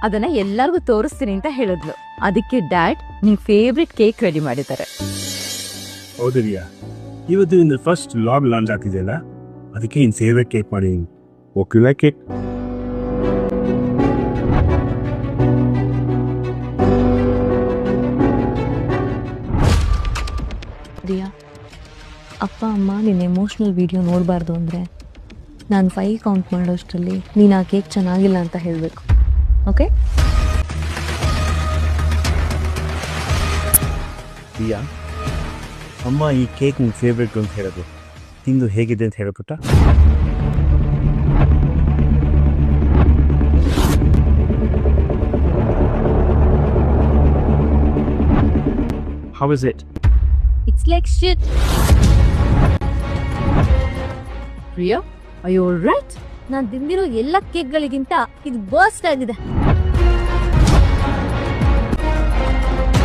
ಅದನ್ನ ಎಲ್ಲರಿಗೂ ತೋರಿಸ್ತೀನಿ ಅಂತ ಹೇಳಿದ್ಲು. ಅದಕ್ಕೆ ಡ್ಯಾಡ್ ನಿಮ್ ಫೇವ್ರೆಟ್ ಕೇಕ್ ರೆಡಿ ಮಾಡಿದ್ದಾರೆ. ಹೌದು ರಿಯಾ, ಇವತ್ತು ನಿಂದು ಫಸ್ಟ್ ಲಾಗ್ ಲಾಂಚ್ ಆಗ್ತಿದೆಯಲ್ಲ, ಅದಕ್ಕೆ ನಿನ್ ಫೇವ್ರೆಟ್ ಕೇಕ್ ಮಾಡಿದ್ದೀನಿ. Okay like it? ರಿಯಾ, ಅಪ್ಪ ಅಮ್ಮ ನಿನ್ನ ಎಮೋಷ್ನಲ್ ವಿಡಿಯೋ ನೋಡಬಾರ್ದು ಅಂದರೆ ನಾನು 5 ಕೌಂಟ್ ಮಾಡೋಷ್ಟರಲ್ಲಿ ನೀನು ಆ ಕೇಕ್ ಚೆನ್ನಾಗಿಲ್ಲ ಅಂತ ಹೇಳಬೇಕು. ಓಕೆ? ರಿಯಾ, ಅಮ್ಮ ಈ ಕೇಕ್ ನಿನ್ನ ಫೇವ್ರೆಟ್ ಅಂತ ಹೇಳೋದು, ತಿಂದು ಹೇಗಿದೆ ಅಂತ ಹೇಳ್ಬಿಟ್ಟ? How is it? It's like shit. Priya, are you all right? ನಾನು ತಿಂದಿರೋ ಎಲ್ಲ ಕೇಕ್ಗಳಿಗಿಂತ ಇದು ಬರ್ಸ್ಟ್ ಆಗಿದೆ.